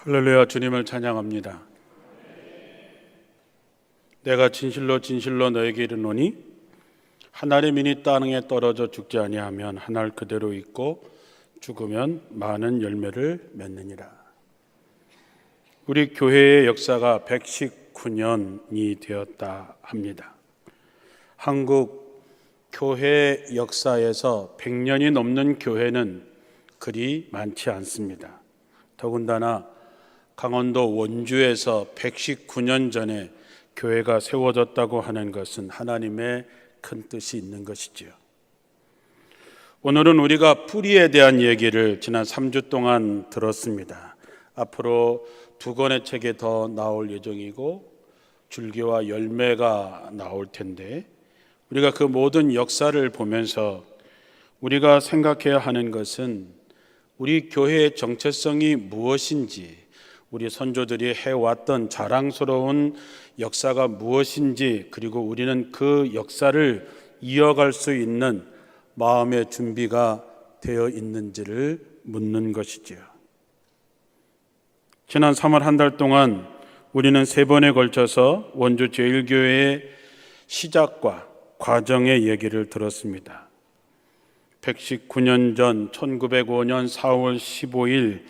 할렐루야. 주님을 찬양합니다. 내가 진실로 진실로 너에게 이르노니 하늘의 민이 땅에 떨어져 죽지 아니하면 하늘 그대로 있고 죽으면 많은 열매를 맺느니라. 우리 교회의 역사가 119년이 되었다 합니다. 한국 교회 역사에서 100년이 넘는 교회는 그리 많지 않습니다. 더군다나 강원도 원주에서 119년 전에 교회가 세워졌다고 하는 것은 하나님의 큰 뜻이 있는 것이지요. 오늘은 우리가 뿌리에 대한 얘기를 지난 3주 동안 들었습니다. 앞으로 2권의 책이 더 나올 예정이고 줄기와 열매가 나올 텐데, 우리가 그 모든 역사를 보면서 우리가 생각해야 하는 것은 우리 교회의 정체성이 무엇인지, 우리 선조들이 해왔던 자랑스러운 역사가 무엇인지, 그리고 우리는 그 역사를 이어갈 수 있는 마음의 준비가 되어 있는지를 묻는 것이지요. 지난 3월 한 달 동안 우리는 3번에 걸쳐서 원주 제1교회의 시작과 과정의 얘기를 들었습니다. 119년 전 1905년 4월 15일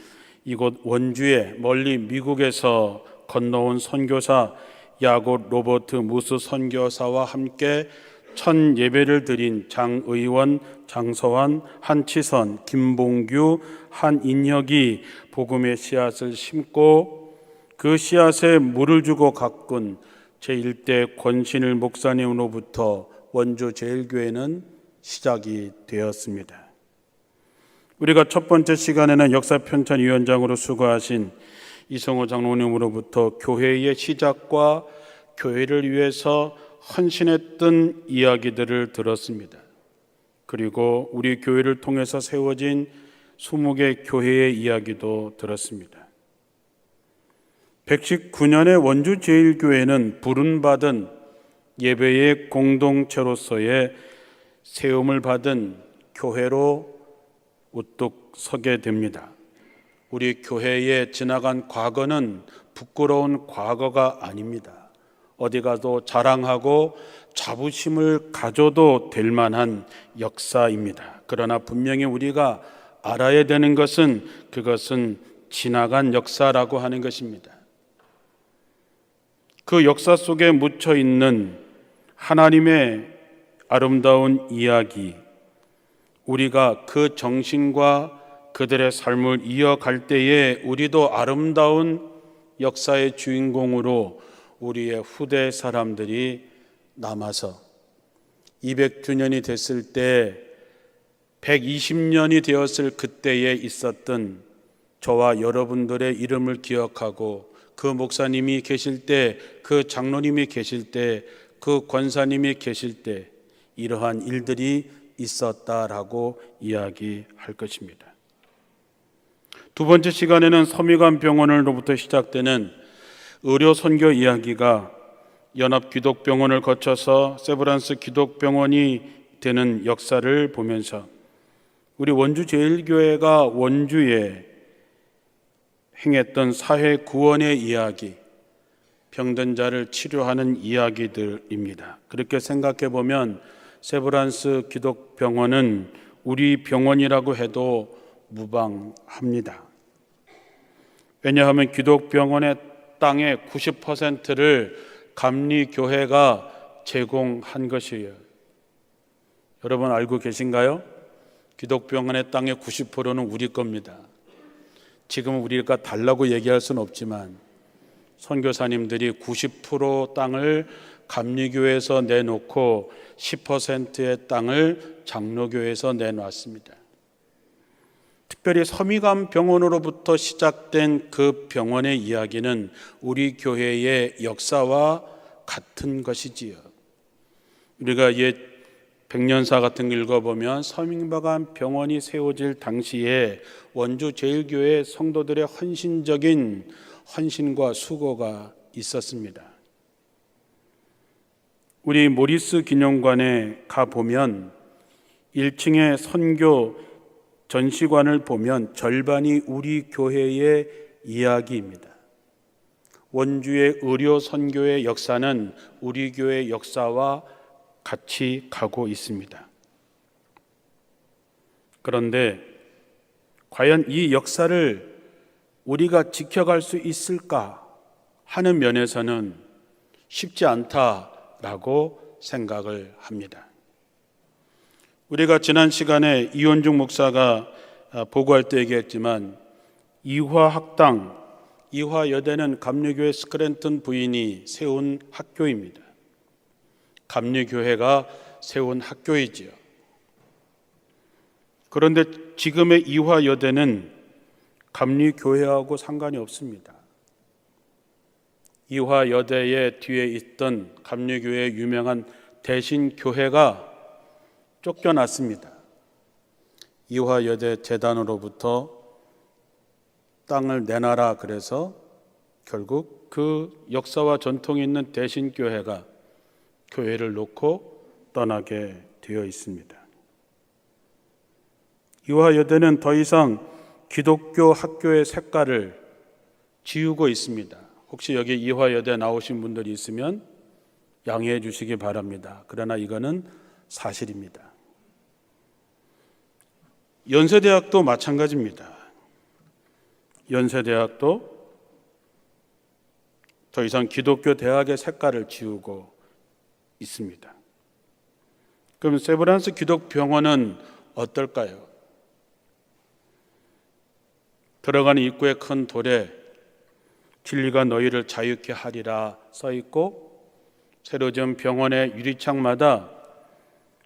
이곳 원주에 멀리 미국에서 건너온 선교사 야곱 로버트 무스 선교사와 함께 첫 예배를 드린 장의원, 장서환, 한치선, 김봉규, 한인혁이 복음의 씨앗을 심고 그 씨앗에 물을 주고 가꾼 제1대 권신일 목사님으로부터 원주 제1교회는 시작이 되었습니다. 우리가 첫 번째 시간에는 역사편찬위원장으로 수고하신 이성호 장로님으로부터 교회의 시작과 교회를 위해서 헌신했던 이야기들을 들었습니다. 그리고 우리 교회를 통해서 세워진 20개 교회의 이야기도 들었습니다. 119년의 원주 제1교회는 부름받은 예배의 공동체로서의 세움을 받은 교회로 우뚝 서게 됩니다. 우리 교회에 지나간 과거는 부끄러운 과거가 아닙니다. 어디 가도 자랑하고 자부심을 가져도 될 만한 역사입니다. 그러나 분명히 우리가 알아야 되는 것은 그것은 지나간 역사라고 하는 것입니다. 그 역사 속에 묻혀 있는 하나님의 아름다운 이야기, 우리가 그 정신과 그들의 삶을 이어갈 때에 우리도 아름다운 역사의 주인공으로 우리의 후대 사람들이 남아서 200주년이 됐을 때 120년이 되었을 그때에 있었던 저와 여러분들의 이름을 기억하고 그 목사님이 계실 때, 그 장로님이 계실 때, 그 권사님이 계실 때 이러한 일들이 있었다라고 이야기할 것입니다. 두 번째 시간에는 서미관 병원으로부터 시작되는 의료 선교 이야기가 연합기독병원을 거쳐서 세브란스 기독병원이 되는 역사를 보면서 우리 원주 제1교회가 원주에 행했던 사회 구원의 이야기, 병든 자를 치료하는 이야기들입니다. 그렇게 생각해 보면 세브란스 기독병원은 우리 병원이라고 해도 무방합니다. 왜냐하면 기독병원의 땅의 90%를 감리교회가 제공한 것이에요. 여러분 알고 계신가요? 기독병원의 땅의 90%는 우리 겁니다. 지금은 우리가 달라고 얘기할 수는 없지만 선교사님들이 90% 땅을 감리교회에서 내놓고 10%의 땅을 장로교회에서 내놨습니다. 특별히 서미관 병원으로부터 시작된 그 병원의 이야기는 우리 교회의 역사와 같은 것이지요. 우리가 옛 백년사 같은 걸 읽어보면 서미관 병원이 세워질 당시에 원주 제1교회 성도들의 헌신적인 헌신과 수고가 있었습니다. 우리 모리스 기념관에 가보면 1층의 선교 전시관을 보면 절반이 우리 교회의 이야기입니다. 원주의 의료 선교의 역사는 우리 교회 역사와 같이 가고 있습니다. 그런데 과연 이 역사를 우리가 지켜갈 수 있을까 하는 면에서는 쉽지 않다라고 생각을 합니다. 우리가 지난 시간에 이원중 목사가 보고할 때 얘기했지만 이화학당, 이화여대는 감리교회 스크랜턴 부인이 세운 학교입니다. 감리교회가 세운 학교이지요. 그런데 지금의 이화여대는 감리교회하고 상관이 없습니다. 이화여대의 뒤에 있던 감리교회의 유명한 대신교회가 쫓겨났습니다. 이화여대 재단으로부터 땅을 내놔라 그래서 결국 그 역사와 전통이 있는 대신교회가 교회를 놓고 떠나게 되어 있습니다. 이화여대는 더 이상 기독교 학교의 색깔을 지우고 있습니다. 혹시 여기 이화여대 나오신 분들이 있으면 양해해 주시기 바랍니다. 그러나 이거는 사실입니다. 연세대학도 마찬가지입니다. 연세대학도 더 이상 기독교 대학의 색깔을 지우고 있습니다. 그럼 세브란스 기독병원은 어떨까요? 들어가는 입구에 큰 돌에 진리가 너희를 자유케 하리라 써 있고 새로 지은 병원의 유리창마다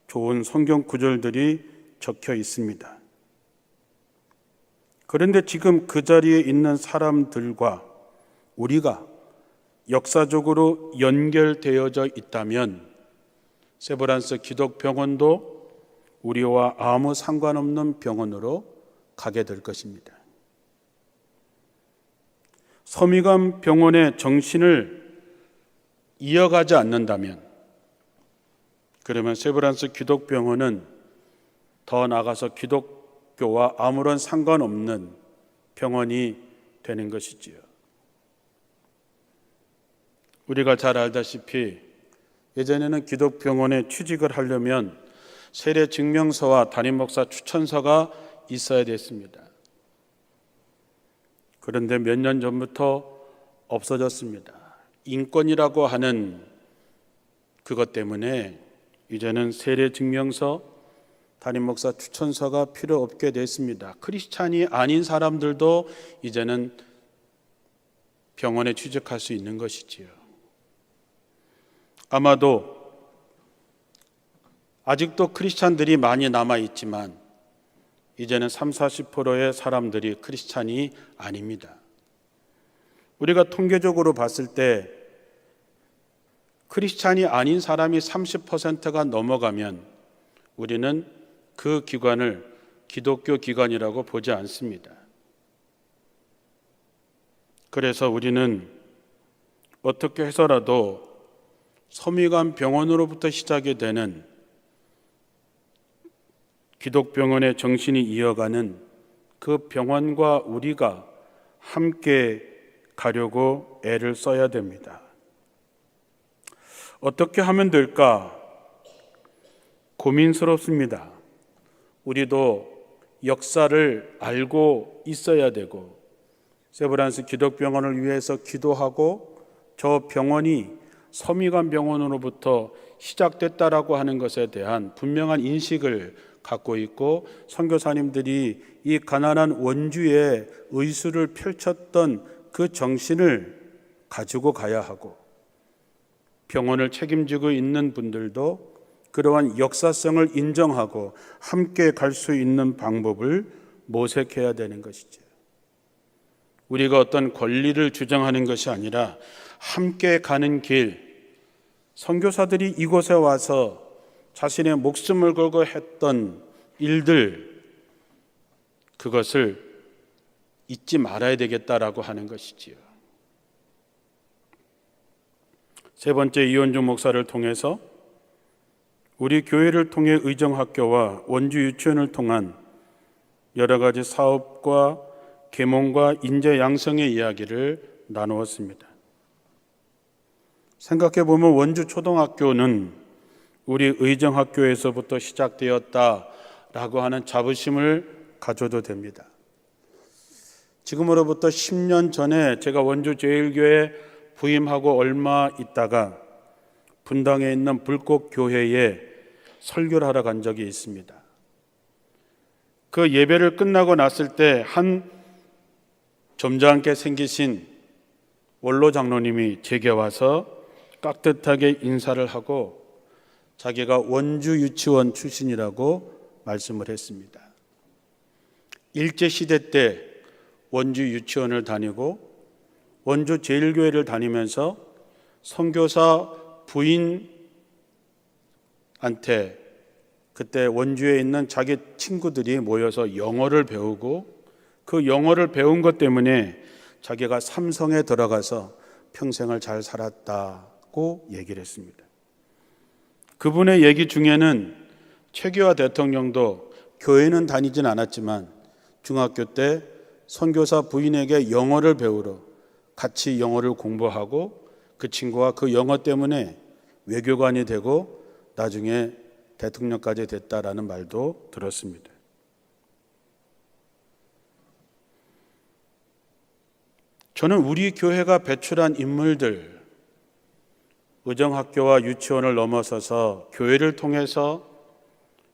좋은 성경 구절들이 적혀 있습니다. 그런데 지금 그 자리에 있는 사람들과 우리가 역사적으로 연결되어져 있다면 세브란스 기독병원도 우리와 아무 상관없는 병원으로 가게 될 것입니다. 서미관 병원의 정신을 이어가지 않는다면 그러면 세브란스 기독병원은 더 나아가서 기독교와 아무런 상관없는 병원이 되는 것이지요. 우리가 잘 알다시피 예전에는 기독병원에 취직을 하려면 세례 증명서와 담임 목사 추천서가 있어야 됐습니다. 그런데 몇 년 전부터 없어졌습니다. 인권이라고 하는 그것 때문에 이제는 세례 증명서, 담임 목사 추천서가 필요 없게 됐습니다. 크리스찬이 아닌 사람들도 이제는 병원에 취직할 수 있는 것이지요. 아마도 아직도 크리스찬들이 많이 남아 있지만 이제는 30-40%의 사람들이 크리스찬이 아닙니다. 우리가 통계적으로 봤을 때 크리스찬이 아닌 사람이 30%가 넘어가면 우리는 그 기관을 기독교 기관이라고 보지 않습니다. 그래서 우리는 어떻게 해서라도 서미관 병원으로부터 시작이 되는 기독병원의 정신이 이어가는 그 병원과 우리가 함께 가려고 애를 써야 됩니다. 어떻게 하면 될까? 고민스럽습니다. 우리도 역사를 알고 있어야 되고 세브란스 기독병원을 위해서 기도하고 저 병원이 서미관 병원으로부터 시작됐다라고 하는 것에 대한 분명한 인식을 갖고 있고 선교사님들이 이 가난한 원주에 의수를 펼쳤던 그 정신을 가지고 가야 하고 병원을 책임지고 있는 분들도 그러한 역사성을 인정하고 함께 갈 수 있는 방법을 모색해야 되는 것이죠. 우리가 어떤 권리를 주장하는 것이 아니라 함께 가는 길, 선교사들이 이곳에 와서 자신의 목숨을 걸고 했던 일들, 그것을 잊지 말아야 되겠다라고 하는 것이지요. 세 번째, 이원중 목사를 통해서 우리 교회를 통해 의정학교와 원주 유치원을 통한 여러 가지 사업과 계몽과 인재 양성의 이야기를 나누었습니다. 생각해 보면 원주 초등학교는 우리 의정학교에서부터 시작되었다라고 하는 자부심을 가져도 됩니다. 지금으로부터 10년 전에 제가 원주 제일교회 부임하고 얼마 있다가 분당에 있는 불꽃교회에 설교를 하러 간 적이 있습니다. 그 예배를 끝나고 났을 때 한 점잖게 생기신 원로 장로님이 제게 와서 깍듯하게 인사를 하고 자기가 원주 유치원 출신이라고 말씀을 했습니다. 일제시대 때 원주 유치원을 다니고 원주 제일교회를 다니면서 선교사 부인한테 그때 원주에 있는 자기 친구들이 모여서 영어를 배우고 그 영어를 배운 것 때문에 자기가 삼성에 들어가서 평생을 잘 살았다고 얘기를 했습니다. 그분의 얘기 중에는 최규하 대통령도 교회는 다니진 않았지만 중학교 때 선교사 부인에게 영어를 배우러 같이 영어를 공부하고 그 친구가 그 영어 때문에 외교관이 되고 나중에 대통령까지 됐다라는 말도 들었습니다. 저는 우리 교회가 배출한 인물들, 의정학교와 유치원을 넘어서서 교회를 통해서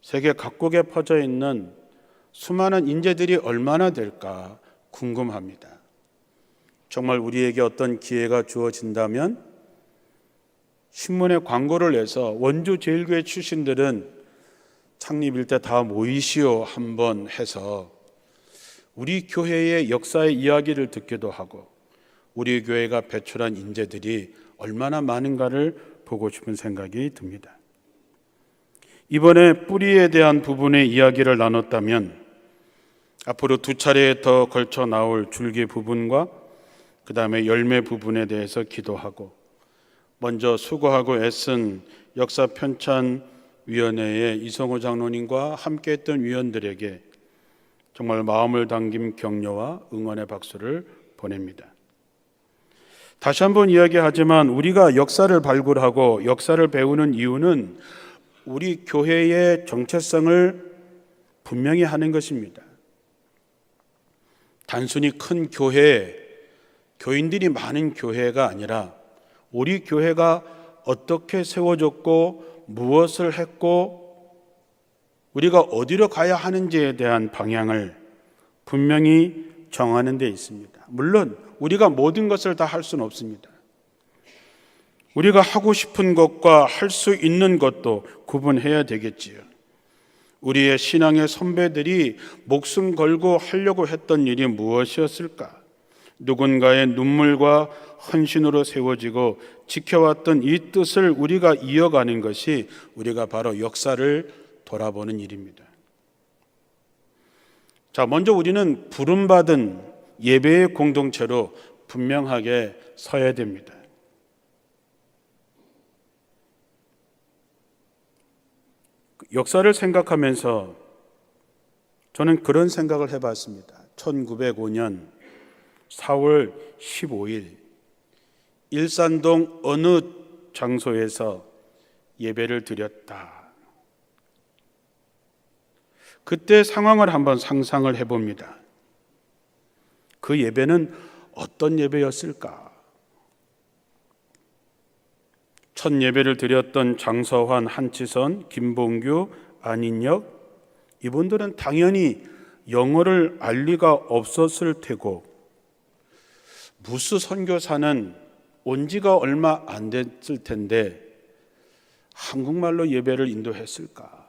세계 각국에 퍼져 있는 수많은 인재들이 얼마나 될까 궁금합니다. 정말 우리에게 어떤 기회가 주어진다면 신문에 광고를 내서 원주 제일교회 출신들은 창립일 때 다 모이시오 한번 해서 우리 교회의 역사의 이야기를 듣기도 하고 우리 교회가 배출한 인재들이 얼마나 많은가를 보고 싶은 생각이 듭니다. 이번에 뿌리에 대한 부분의 이야기를 나눴다면 앞으로 두 차례에 더 걸쳐 나올 줄기 부분과 그 다음에 열매 부분에 대해서 기도하고 먼저 수고하고 애쓴 역사 편찬위원회의 이성호 장로님과 함께했던 위원들에게 정말 마음을 담긴 격려와 응원의 박수를 보냅니다. 다시 한번 이야기하지만 우리가 역사를 발굴하고 역사를 배우는 이유는 우리 교회의 정체성을 분명히 하는 것입니다. 단순히 큰 교회, 교인들이 많은 교회가 아니라 우리 교회가 어떻게 세워졌고 무엇을 했고 우리가 어디로 가야 하는지에 대한 방향을 분명히 정하는 데 있습니다. 물론 우리가 모든 것을 다 할 수는 없습니다. 우리가 하고 싶은 것과 할 수 있는 것도 구분해야 되겠지요. 우리의 신앙의 선배들이 목숨 걸고 하려고 했던 일이 무엇이었을까? 누군가의 눈물과 헌신으로 세워지고 지켜왔던 이 뜻을 우리가 이어가는 것이 우리가 바로 역사를 돌아보는 일입니다. 자, 먼저 우리는 부름받은 예배의 공동체로 분명하게 서야 됩니다. 역사를 생각하면서 저는 그런 생각을 해봤습니다. 1905년 4월 15일 일산동 어느 장소에서 예배를 드렸다. 그때 상황을 한번 상상을 해봅니다. 그 예배는 어떤 예배였을까? 첫 예배를 드렸던 장서환, 한치선, 김봉규, 안인혁 이분들은 당연히 영어를 알 리가 없었을 테고 무수 선교사는 온 지가 얼마 안 됐을 텐데 한국말로 예배를 인도했을까?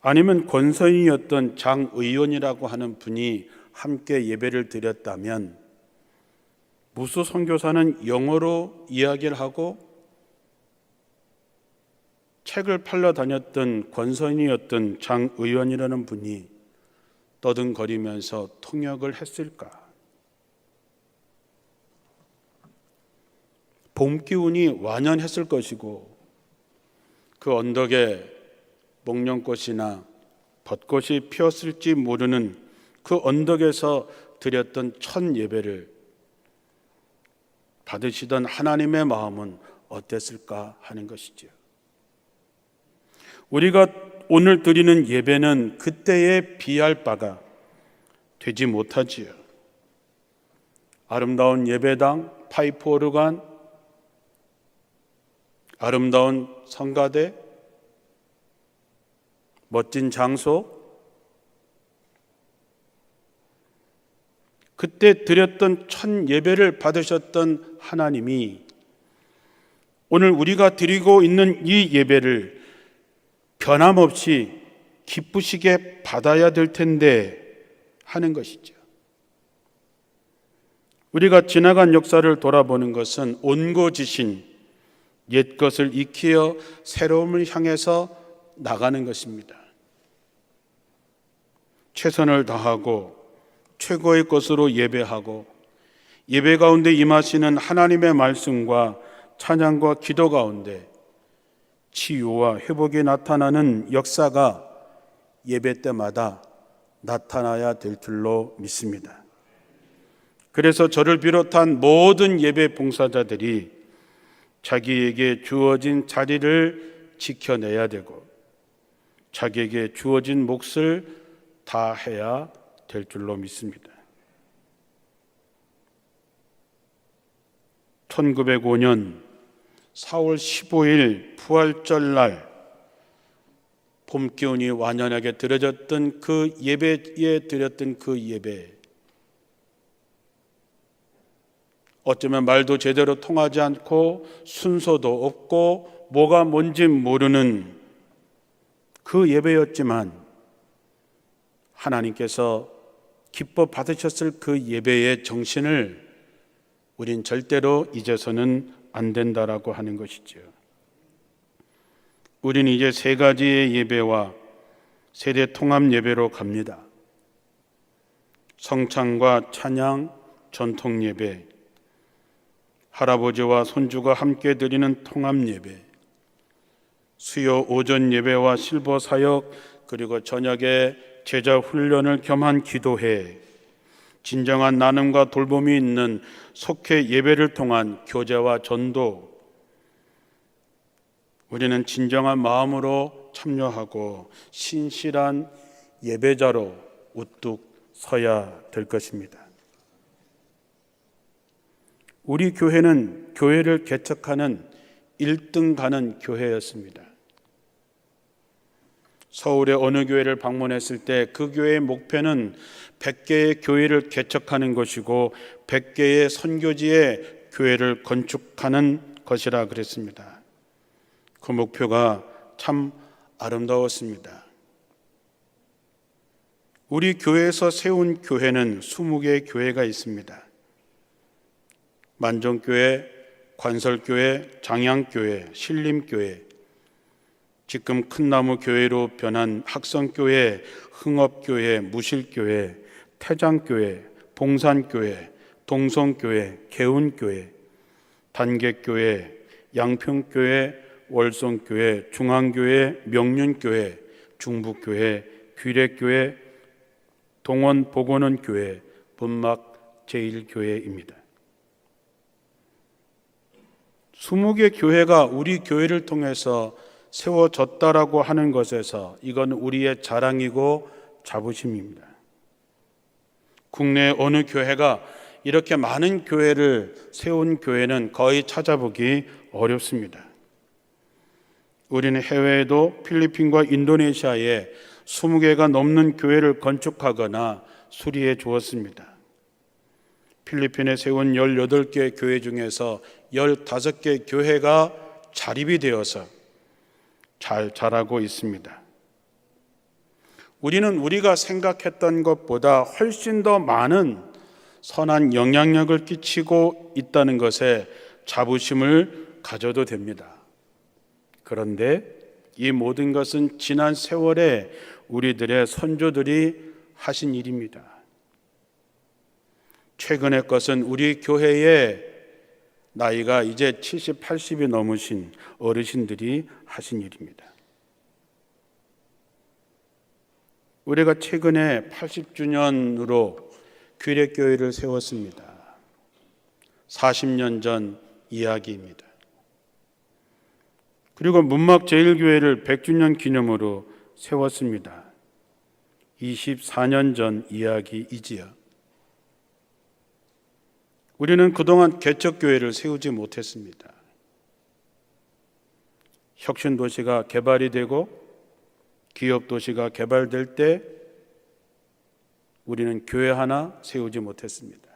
아니면 권서인이었던 장 의원이라고 하는 분이 함께 예배를 드렸다면 무수 선교사는 영어로 이야기를 하고 책을 팔러 다녔던 권서인이었던 장 의원이라는 분이 떠든거리면서 통역을 했을까? 봄 기운이 완연했을 것이고 그 언덕에 목련꽃이나 벚꽃이 피었을지 모르는 그 언덕에서 드렸던 첫 예배를 받으시던 하나님의 마음은 어땠을까 하는 것이죠. 우리가 오늘 드리는 예배는 그때에 비할 바가 되지 못하지요. 아름다운 예배당, 파이프 오르간, 아름다운 성가대, 멋진 장소, 그때 드렸던 첫 예배를 받으셨던 하나님이 오늘 우리가 드리고 있는 이 예배를 변함없이 기쁘시게 받아야 될 텐데 하는 것이죠. 우리가 지나간 역사를 돌아보는 것은 온고지신 옛 것을 익히어 새로움을 향해서 나가는 것입니다. 최선을 다하고 최고의 것으로 예배하고 예배 가운데 임하시는 하나님의 말씀과 찬양과 기도 가운데 치유와 회복이 나타나는 역사가 예배 때마다 나타나야 될 줄로 믿습니다. 그래서 저를 비롯한 모든 예배 봉사자들이 자기에게 주어진 자리를 지켜내야 되고 자기에게 주어진 몫을 다해야 될 줄로 믿습니다. 1905년 4월 15일 부활절 날 봄 기운이 완연하게 드려졌던 그 예배에 드렸던 그 예배, 어쩌면 말도 제대로 통하지 않고 순서도 없고 뭐가 뭔지 모르는 그 예배였지만 하나님께서 기뻐 받으셨을 그 예배의 정신을 우린 절대로 잊어서는 안 된다라고 하는 것이죠. 우린 이제 세 가지의 예배와 세대 통합 예배로 갑니다. 성찬과 찬양, 전통 예배, 할아버지와 손주가 함께 드리는 통합 예배, 수요 오전 예배와 실버 사역, 그리고 저녁에 제자 훈련을 겸한 기도회, 진정한 나눔과 돌봄이 있는 속회 예배를 통한 교제와 전도, 우리는 진정한 마음으로 참여하고 신실한 예배자로 우뚝 서야 될 것입니다. 우리 교회는 교회를 개척하는 1등 가는 교회였습니다. 서울의 어느 교회를 방문했을 때 그 교회의 목표는 100개의 교회를 개척하는 것이고 100개의 선교지의 교회를 건축하는 것이라 그랬습니다. 그 목표가 참 아름다웠습니다. 우리 교회에서 세운 교회는 20개의 교회가 있습니다. 만종교회, 관설교회, 장양교회, 신림교회, 지금 큰나무 교회로 변한 학성교회, 흥업교회, 무실교회, 태장교회, 봉산교회, 동성교회, 개운교회, 단계교회, 양평교회, 월성교회, 중앙교회, 명륜교회, 중북교회, 귀례교회, 동원 복원원교회, 본막 제1교회입니다. 20개 교회가 우리 교회를 통해서 세워졌다라고 하는 것에서 이건 우리의 자랑이고 자부심입니다. 국내 어느 교회가 이렇게 많은 교회를 세운 교회는 거의 찾아보기 어렵습니다. 우리는 해외에도 필리핀과 인도네시아에 20개가 넘는 교회를 건축하거나 수리해 주었습니다. 필리핀에 세운 18개 교회 중에서 15개 교회가 자립이 되어서 잘 자라고 있습니다. 우리는 우리가 생각했던 것보다 훨씬 더 많은 선한 영향력을 끼치고 있다는 것에 자부심을 가져도 됩니다. 그런데 이 모든 것은 지난 세월에 우리들의 선조들이 하신 일입니다. 최근의 것은 우리 교회의 나이가 이제 70, 80이 넘으신 어르신들이 하신 일입니다. 우리가 최근에 80주년으로 규례교회를 세웠습니다. 40년 전 이야기입니다. 그리고 문막제일교회를 100주년 기념으로 세웠습니다. 24년 전 이야기이지요. 우리는 그동안 개척교회를 세우지 못했습니다. 혁신도시가 개발이 되고 기업도시가 개발될 때 우리는 교회 하나 세우지 못했습니다.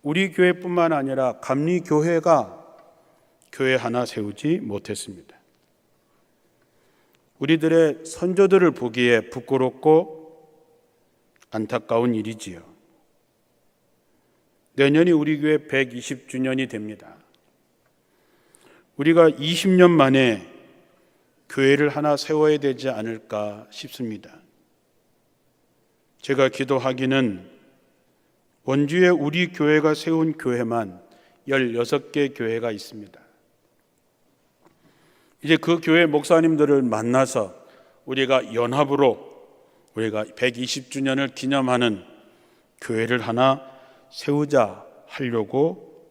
우리 교회뿐만 아니라 감리교회가 교회 하나 세우지 못했습니다. 우리들의 선조들을 보기에 부끄럽고 안타까운 일이지요. 내년이 우리 교회 120주년이 됩니다. 우리가 20년 만에 교회를 하나 세워야 되지 않을까 싶습니다. 제가 기도하기는 원주에 우리 교회가 세운 교회만 16개 교회가 있습니다. 이제 그 교회 목사님들을 만나서 우리가 연합으로 우리가 120주년을 기념하는 교회를 하나 세우자 하려고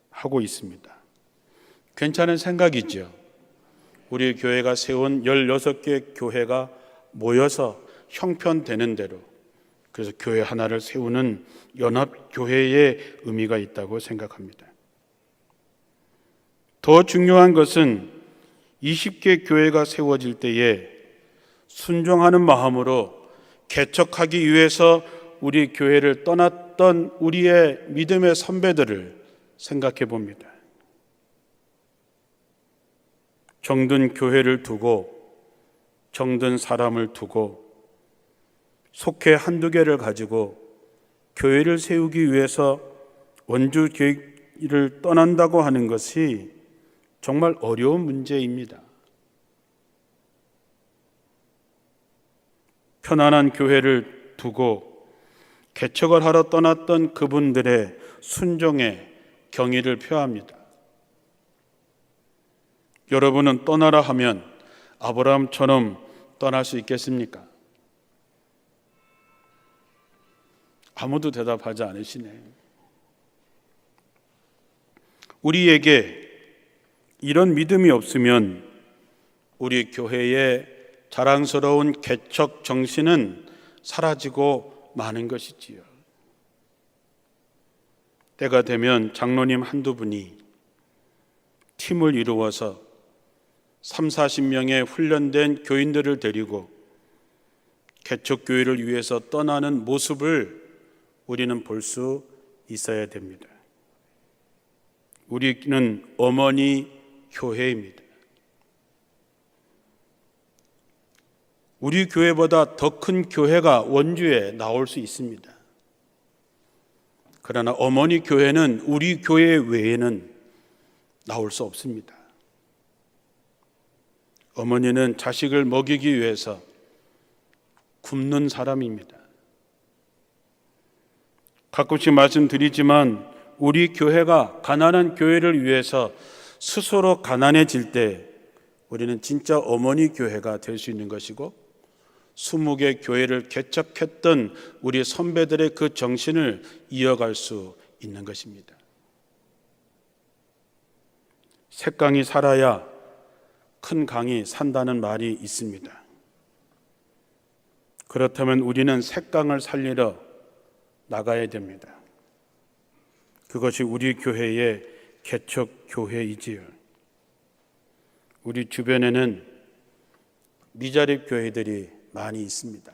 하고 있습니다. 괜찮은 생각이죠. 우리 교회가 세운 16개 교회가 모여서 형편되는 대로 그래서 교회 하나를 세우는 연합교회의 의미가 있다고 생각합니다. 더 중요한 것은 20개 교회가 세워질 때에 순종하는 마음으로 개척하기 위해서 우리 교회를 떠났던 우리의 믿음의 선배들을 생각해 봅니다. 정든 교회를 두고 정든 사람을 두고 속해 한두 개를 가지고 교회를 세우기 위해서 원주 교회를 떠난다고 하는 것이 정말 어려운 문제입니다. 편안한 교회를 두고 개척을 하러 떠났던 그분들의 순종에 경의를 표합니다. 여러분은 떠나라 하면 아브라함처럼 떠날 수 있겠습니까? 아무도 대답하지 않으시네. 우리에게 이런 믿음이 없으면 우리 교회의 자랑스러운 개척 정신은 사라지고 마는 것이지요. 때가 되면 장로님 한두 분이 팀을 이루어서 30-40명의 훈련된 교인들을 데리고 개척교회를 위해서 떠나는 모습을 우리는 볼 수 있어야 됩니다. 우리는 어머니 교회입니다. 우리 교회보다 더 큰 교회가 원주에 나올 수 있습니다. 그러나 어머니 교회는 우리 교회 외에는 나올 수 없습니다. 어머니는 자식을 먹이기 위해서 굶는 사람입니다. 가끔씩 말씀드리지만 우리 교회가 가난한 교회를 위해서 스스로 가난해질 때 우리는 진짜 어머니 교회가 될 수 있는 것이고 20개 교회를 개척했던 우리 선배들의 그 정신을 이어갈 수 있는 것입니다. 샛강이 살아야 큰 강이 산다는 말이 있습니다. 그렇다면 우리는 샛강을 살리러 나가야 됩니다. 그것이 우리 교회의 개척 교회이지요. 우리 주변에는 미자립 교회들이 많이 있습니다.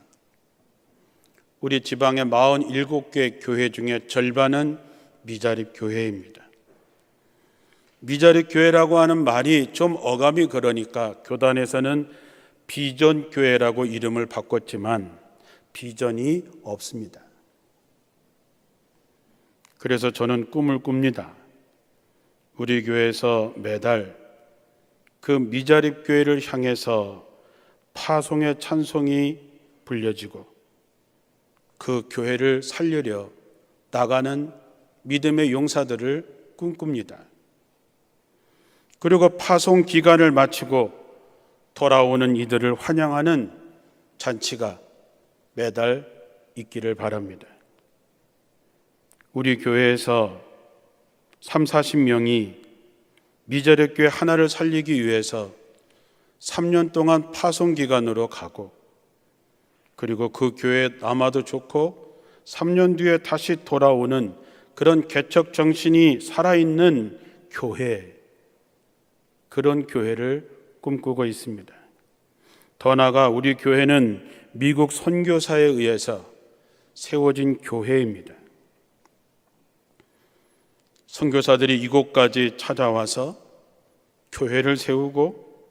우리 지방의 47개 교회 중에 절반은 미자립 교회입니다. 미자립 교회라고 하는 말이 좀 어감이 그러니까 교단에서는 비전 교회라고 이름을 바꿨지만 비전이 없습니다. 그래서 저는 꿈을 꿉니다. 우리 교회에서 매달 그 미자립 교회를 향해서 파송의 찬송이 불려지고 그 교회를 살리려 나가는 믿음의 용사들을 꿈꿉니다. 그리고 파송 기간을 마치고 돌아오는 이들을 환영하는 잔치가 매달 있기를 바랍니다. 우리 교회에서 30-40명이 미자립 교회 하나를 살리기 위해서 3년 동안 파송 기간으로 가고, 그리고 그 교회에 남아도 좋고 3년 뒤에 다시 돌아오는 그런 개척 정신이 살아있는 교회, 그런 교회를 꿈꾸고 있습니다. 더 나아가 우리 교회는 미국 선교사에 의해서 세워진 교회입니다. 선교사들이 이곳까지 찾아와서 교회를 세우고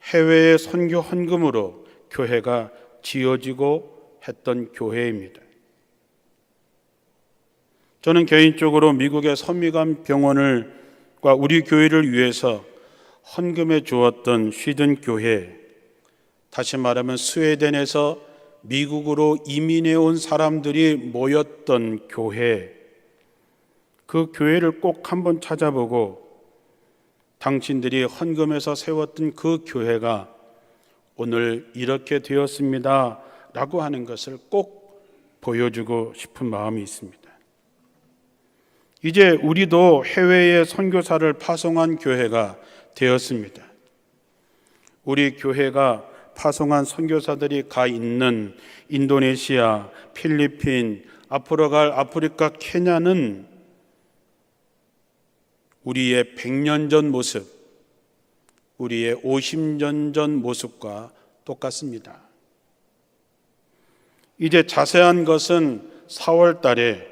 해외의 선교 헌금으로 교회가 지어지고 했던 교회입니다. 저는 개인적으로 미국의 선미관 병원과 우리 교회를 위해서 헌금해 주었던 쉬든 교회, 다시 말하면 스웨덴에서 미국으로 이민해 온 사람들이 모였던 교회, 그 교회를 꼭 한번 찾아보고 당신들이 헌금해서 세웠던 그 교회가 오늘 이렇게 되었습니다 라고 하는 것을 꼭 보여주고 싶은 마음이 있습니다. 이제 우리도 해외에 선교사를 파송한 교회가 되었습니다. 우리 교회가 파송한 선교사들이 가 있는 인도네시아, 필리핀, 앞으로 갈 아프리카, 케냐는 우리의 100년 전 모습, 우리의 50년 전 모습과 똑같습니다. 이제 자세한 것은 4월 달에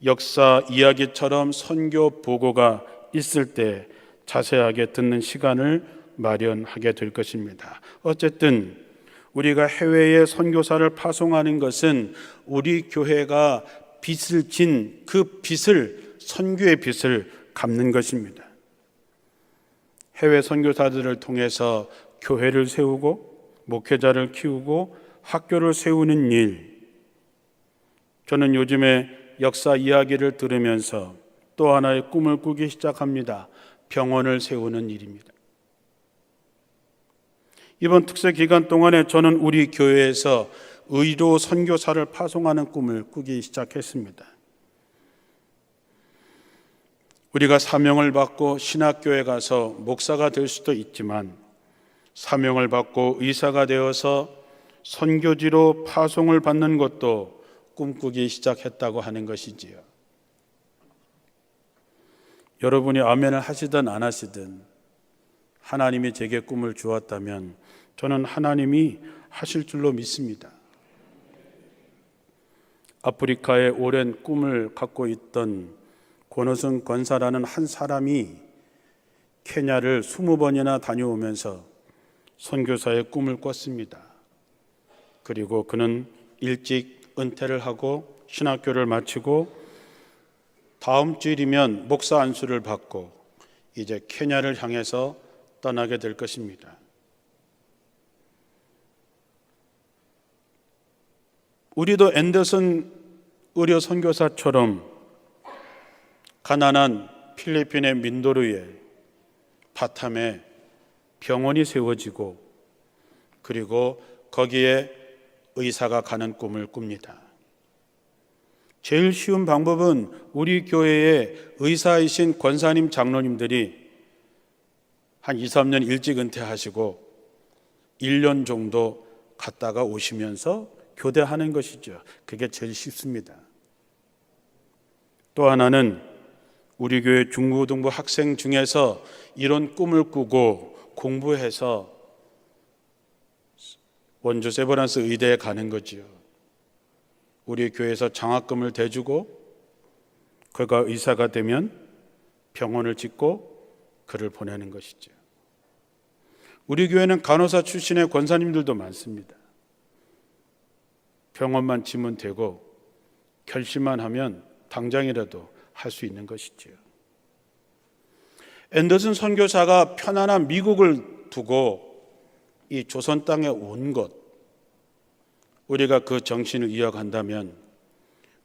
역사 이야기처럼 선교 보고가 있을 때 자세하게 듣는 시간을 마련하게 될 것입니다. 어쨌든 우리가 해외에 선교사를 파송하는 것은 우리 교회가 빚을 진 그 빚을, 선교의 빚을 갚는 것입니다. 해외 선교사들을 통해서 교회를 세우고 목회자를 키우고 학교를 세우는 일, 저는 요즘에 역사 이야기를 들으면서 또 하나의 꿈을 꾸기 시작합니다. 병원을 세우는 일입니다. 이번 특세 기간 동안에 저는 우리 교회에서 의료 선교사를 파송하는 꿈을 꾸기 시작했습니다. 우리가 사명을 받고 신학교에 가서 목사가 될 수도 있지만, 사명을 받고 의사가 되어서 선교지로 파송을 받는 것도 꿈꾸기 시작했다고 하는 것이지요. 여러분이 아멘을 하시든 안 하시든 하나님이 제게 꿈을 주었다면 저는 하나님이 하실 줄로 믿습니다. 아프리카에 오랜 꿈을 갖고 있던 권호승 권사라는 한 사람이 케냐를 20번이나 다녀오면서 선교사의 꿈을 꿨습니다. 그리고 그는 일찍 은퇴를 하고 신학교를 마치고 다음 주일이면 목사 안수를 받고 이제 케냐를 향해서 떠나게 될 것입니다. 우리도 앤더슨 의료 선교사처럼 가난한 필리핀의 민도르에 바탐에 병원이 세워지고, 그리고 거기에 의사가 가는 꿈을 꿉니다. 제일 쉬운 방법은 우리 교회의 의사이신 권사님, 장로님들이 한 2-3년 일찍 은퇴하시고 1년 정도 갔다가 오시면서 교대하는 것이죠. 그게 제일 쉽습니다. 또 하나는 우리 교회 중고등부 학생 중에서 이런 꿈을 꾸고 공부해서 원주 세브란스 의대에 가는 거지요. 우리 교회에서 장학금을 대주고 그가 의사가 되면 병원을 짓고 그를 보내는 것이죠. 우리 교회는 간호사 출신의 권사님들도 많습니다. 병원만 지면 되고 결심만 하면 당장이라도 할 수 있는 것이지요. 앤더슨 선교사가 편안한 미국을 두고 이 조선 땅에 온 것, 우리가 그 정신을 이어간다면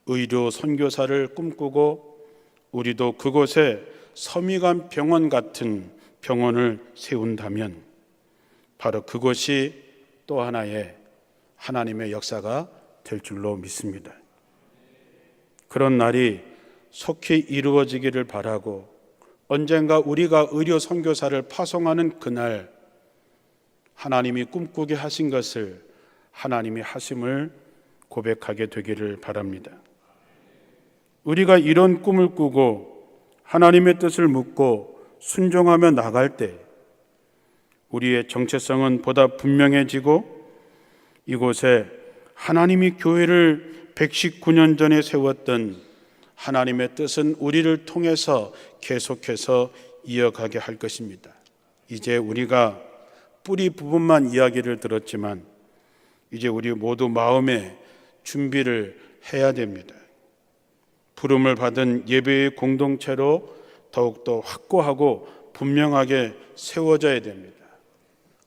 의료 선교사를 꿈꾸고 우리도 그곳에 서미관 병원 같은 병원을 세운다면 바로 그것이 또 하나의 하나님의 역사가 될 줄로 믿습니다. 그런 날이 속히 이루어지기를 바라고, 언젠가 우리가 의료 선교사를 파송하는 그날 하나님이 꿈꾸게 하신 것을 하나님이 하심을 고백하게 되기를 바랍니다. 우리가 이런 꿈을 꾸고 하나님의 뜻을 묻고 순종하며 나갈 때 우리의 정체성은 보다 분명해지고, 이곳에 하나님이 교회를 119년 전에 세웠던 하나님의 뜻은 우리를 통해서 계속해서 이어가게 할 것입니다. 이제 우리가 뿌리 부분만 이야기를 들었지만 이제 우리 모두 마음의 준비를 해야 됩니다. 부름을 받은 예배의 공동체로 더욱더 확고하고 분명하게 세워져야 됩니다.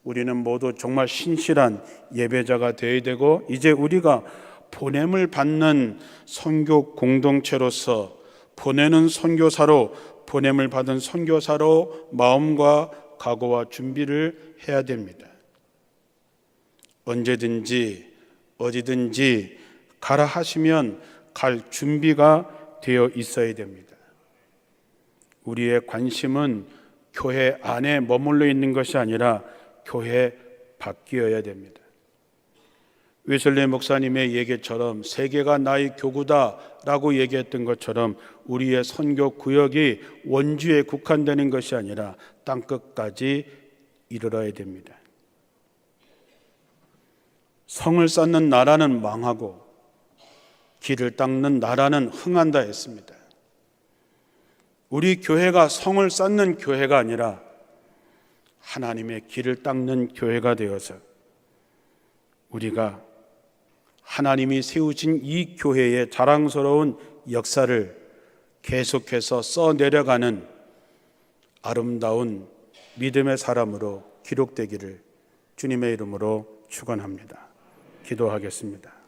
우리는 모두 정말 신실한 예배자가 되어야 되고, 이제 우리가 보냄을 받는 선교 공동체로서 보내는 선교사로, 보냄을 받은 선교사로 마음과 각오와 준비를 해야 됩니다. 언제든지 어디든지 가라 하시면 갈 준비가 되어 있어야 됩니다. 우리의 관심은 교회 안에 머물러 있는 것이 아니라 교회 밖이어야 됩니다. 웨슬리 목사님의 얘기처럼 세계가 나의 교구다라고 얘기했던 것처럼 우리의 선교 구역이 원주에 국한되는 것이 아니라 땅끝까지 이르러야 됩니다. 성을 쌓는 나라는 망하고 길을 닦는 나라는 흥한다 했습니다. 우리 교회가 성을 쌓는 교회가 아니라 하나님의 길을 닦는 교회가 되어서 우리가 하나님이 세우신 이 교회의 자랑스러운 역사를 계속해서 써내려가는 아름다운 믿음의 사람으로 기록되기를 주님의 이름으로 축원합니다. 기도하겠습니다.